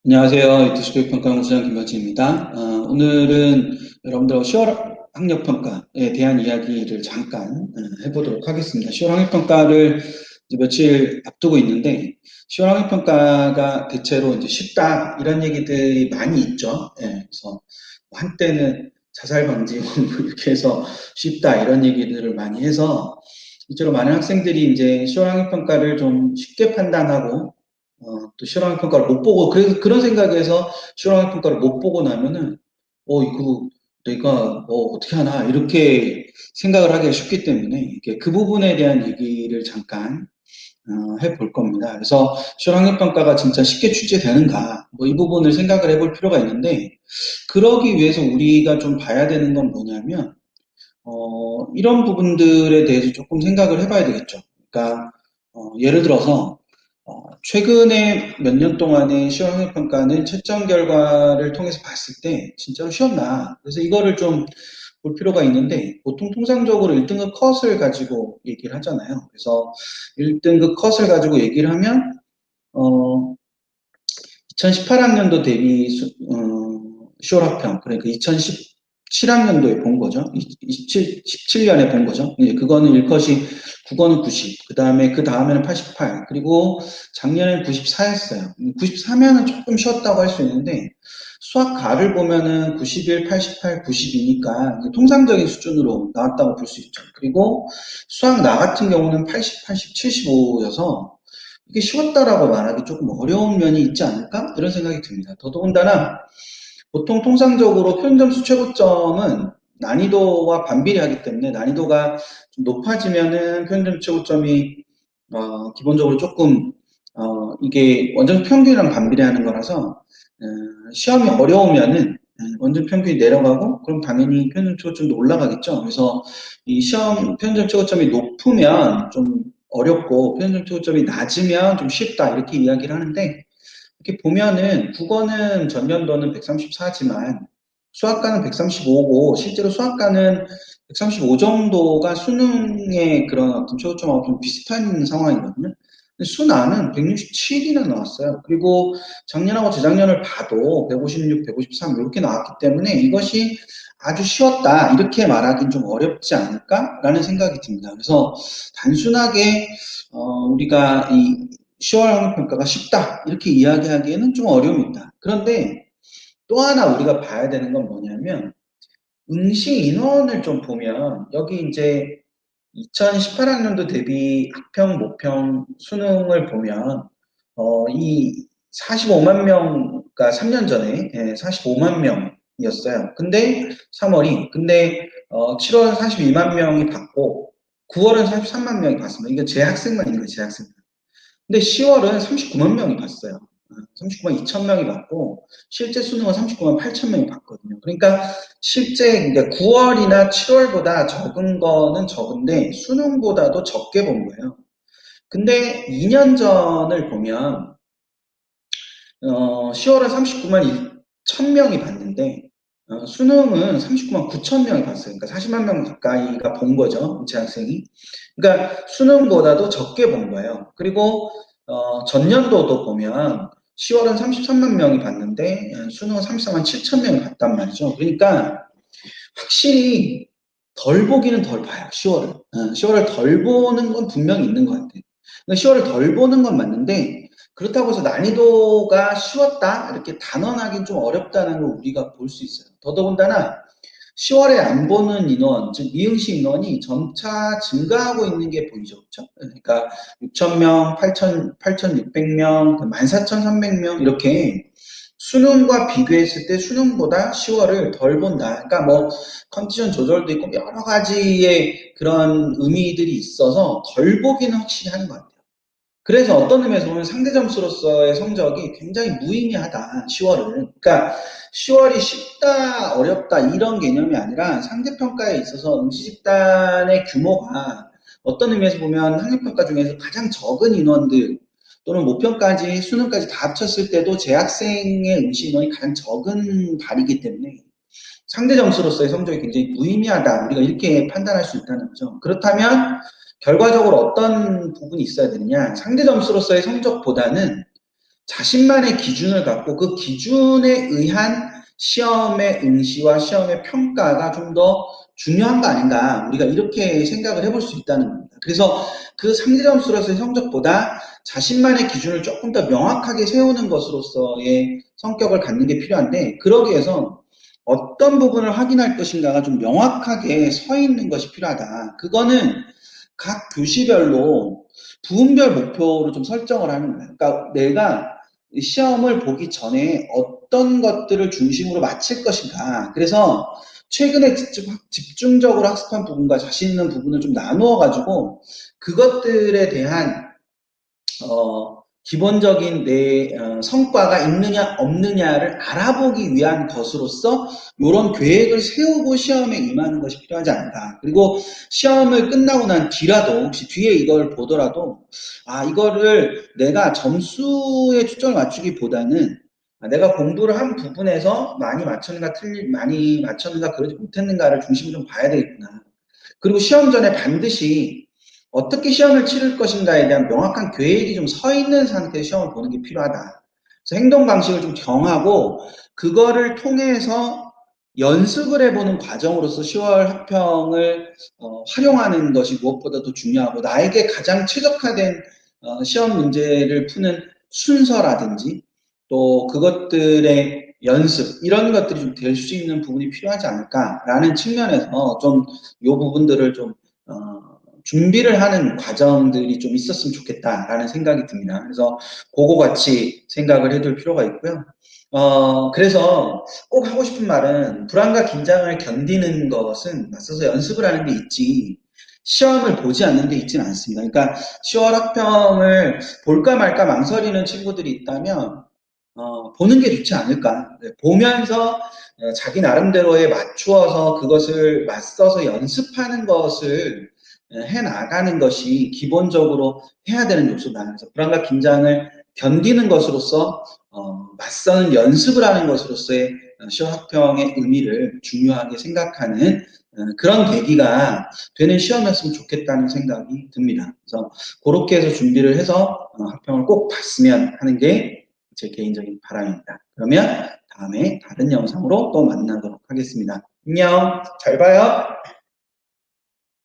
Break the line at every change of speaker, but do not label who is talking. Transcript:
안녕하세요. 이투스교육평가연구소장 김현진입니다. 오늘은 여러분들하고 10월 학력평가에 대한 이야기를 잠깐 해보도록 하겠습니다. 10월 학력평가를 이제 며칠 앞두고 있는데 10월 학력평가가 대체로 이제 쉽다 이런 얘기들이 많이 있죠. 그래서 한때는 자살 방지 이렇게 해서 쉽다 이런 얘기들을 많이 해서 실제로 많은 학생들이 이제 10월 학력평가를 좀 쉽게 판단하고 또 실황 평가를 못 보고 그런 생각에서 실황 평가를 못 보고 나면은 이거 내가 어떻게 하나 이렇게 생각을 하기가 쉽기 때문에 이게 그 부분에 대한 얘기를 잠깐 해볼 겁니다. 그래서 실황 평가가 진짜 쉽게 출제되는가 뭐 이 부분을 생각을 해볼 필요가 있는데 그러기 위해서 우리가 좀 봐야 되는 건 뭐냐면 이런 부분들에 대해서 조금 생각을 해봐야 되겠죠. 그러니까 예를 들어서 최근에 몇 년 동안의 시험 평가는 채점 결과를 통해서 봤을 때 진짜로 쉬웠나? 그래서 이거를 좀 볼 필요가 있는데 보통 통상적으로 1등급 컷을 가지고 얘기를 하잖아요. 그래서 1등급 컷을 가지고 얘기를 하면 2018학년도 대비 시월학평, 그러니까 2017학년도에 본 거죠. 17년에 본 거죠. 예, 그거는 1컷이 국어는 90, 그 다음에는 88, 그리고 작년에는 94였어요. 94면은 조금 쉬었다고 할 수 있는데, 수학 가를 보면은 91, 88, 92니까 통상적인 수준으로 나왔다고 볼 수 있죠. 그리고 수학 나 같은 경우는 80, 80, 75여서 이게 쉬웠다라고 말하기 조금 어려운 면이 있지 않을까? 이런 생각이 듭니다. 더더군다나 보통 통상적으로 표준점수 최고점은 난이도와 반비례하기 때문에 난이도가 좀 높아지면은 표준점 최고점이 기본적으로 조금 이게 원점 평균이랑 반비례하는 거라서 시험이 어려우면은 원점 평균이 내려가고 그럼 당연히 표준점 최고점도 올라가겠죠. 그래서 이 시험 표준점 최고점이 높으면 좀 어렵고 표준점 최고점이 낮으면 좀 쉽다 이렇게 이야기를 하는데 이렇게 보면은 국어는 전년도는 134지만 수학과는 135고 실제로 수학과는 135 정도가 수능의 그런 어떤 최고점하고 좀 비슷한 상황이거든요. 근데 수나는 167이나 나왔어요. 그리고 작년하고 재작년을 봐도 156, 153 이렇게 나왔기 때문에 이것이 아주 쉬웠다 이렇게 말하기는 좀 어렵지 않을까라는 생각이 듭니다. 그래서 단순하게 우리가 이 10월 학력평가가 쉽다 이렇게 이야기하기에는 좀 어려움이 있다. 그런데 또 하나 우리가 봐야 되는 건 뭐냐면 응시 인원을 좀 보면 여기 이제 2018학년도 대비 학평, 모평 수능을 보면 이 45만 명, 그러니까 3년 전에 45만 명이었어요. 근데 3월이 근데 7월 42만 명이 받고 9월은 43만 명이 받습니다. 이거 재학생만 있는 거예요, 재학생. 근데 10월은 39만 명이 봤어요. 39만 2천 명이 봤고 실제 수능은 39만 8천 명이 봤거든요. 그러니까 실제 그러니까 9월이나 7월보다 적은 거는 적은데 수능보다도 적게 본 거예요. 근데 2년 전을 보면 10월은 39만 1천 명이 봤는데 수능은 39만 9천 명이 봤어요. 그러니까 40만 명 가까이가 본 거죠. 재학생이. 그러니까 수능보다도 적게 본 거예요. 그리고 전년도도 보면 10월은 33만 명이 봤는데 수능은 34만 7천 명이 봤단 말이죠. 그러니까 확실히 덜 보기는 덜 봐요. 10월을. 10월을 덜 보는 건 분명히 있는 것 같아요. 10월을 덜 보는 건 맞는데 그렇다고 해서 난이도가 쉬웠다 이렇게 단언하기는 좀 어렵다는 걸 우리가 볼 수 있어요. 더더군다나 10월에 안 보는 인원, 즉 미응시 인원이 점차 증가하고 있는 게 보이죠. 그렇죠? 그러니까 6,000명, 8,600명, 14,300명 이렇게 수능과 비교했을 때 수능보다 10월을 덜 본다. 그러니까 뭐 컨디션 조절도 있고 여러 가지의 그런 의미들이 있어서 덜 보기는 확실히 하는 것 같아요. 그래서 어떤 의미에서 보면 상대 점수로서의 성적이 굉장히 무의미하다, 10월은. 그러니까 10월이 쉽다, 어렵다, 이런 개념이 아니라 상대평가에 있어서 응시집단의 규모가 어떤 의미에서 보면 학력평가 중에서 가장 적은 인원들 또는 모평까지, 수능까지 다 합쳤을 때도 재학생의 응시 인원이 가장 적은 발이기 때문에 상대 점수로서의 성적이 굉장히 무의미하다. 우리가 이렇게 판단할 수 있다는 거죠. 그렇다면 결과적으로 어떤 부분이 있어야 되느냐. 상대 점수로서의 성적보다는 자신만의 기준을 갖고 그 기준에 의한 시험의 응시와 시험의 평가가 좀 더 중요한 거 아닌가 우리가 이렇게 생각을 해볼 수 있다는 겁니다. 그래서 그 상대점수로서의 성적보다 자신만의 기준을 조금 더 명확하게 세우는 것으로서의 성격을 갖는 게 필요한데 그러기 위해서 어떤 부분을 확인할 것인가가 좀 명확하게 서 있는 것이 필요하다. 그거는 각 교시별로 부분별 목표로 좀 설정을 하는 거예요. 그러니까 내가 시험을 보기 전에 어떤 것들을 중심으로 마칠 것인가. 그래서 최근에 집중적으로 학습한 부분과 자신 있는 부분을 좀 나누어 가지고 그것들에 대한 기본적인 내 성과가 있느냐 없느냐를 알아보기 위한 것으로서 이런 계획을 세우고 시험에 임하는 것이 필요하지 않을까. 그리고 시험을 끝나고 난 뒤라도 혹시 뒤에 이걸 보더라도 이거를 내가 점수에 초점을 맞추기보다는 내가 공부를 한 부분에서 많이 맞췄는가 그러지 못했는가를 중심으로 좀 봐야 되겠구나. 그리고 시험 전에 반드시 어떻게 시험을 치를 것인가에 대한 명확한 계획이 좀 서 있는 상태의 시험을 보는 게 필요하다. 그래서 행동 방식을 좀 정하고 그거를 통해서 연습을 해보는 과정으로서 10월 학평을 활용하는 것이 무엇보다도 중요하고 나에게 가장 최적화된 시험 문제를 푸는 순서라든지 또 그것들의 연습 이런 것들이 좀 될 수 있는 부분이 필요하지 않을까라는 측면에서 좀 이 부분들을 좀 준비를 하는 과정들이 좀 있었으면 좋겠다라는 생각이 듭니다. 그래서 그거 같이 생각을 해둘 필요가 있고요. 그래서 꼭 하고 싶은 말은 불안과 긴장을 견디는 것은 맞서서 연습을 하는 데 있지 시험을 보지 않는 데 있지는 않습니다. 그러니까 10월 학평을 볼까 말까 망설이는 친구들이 있다면 보는 게 좋지 않을까. 네, 보면서 자기 나름대로에 맞추어서 그것을 맞서서 연습하는 것을 해 나가는 것이 기본적으로 해야 되는 요소다. 그래서 불안과 긴장을 견디는 것으로서 맞서는 연습을 하는 것으로서의 시험학평의 의미를 중요하게 생각하는 그런 계기가 되는 시험이었으면 좋겠다는 생각이 듭니다. 그래서 그렇게 해서 준비를 해서 학평을 꼭 봤으면 하는 게 제 개인적인 바람입니다. 그러면 다음에 다른 영상으로 또 만나도록 하겠습니다. 안녕, 잘 봐요.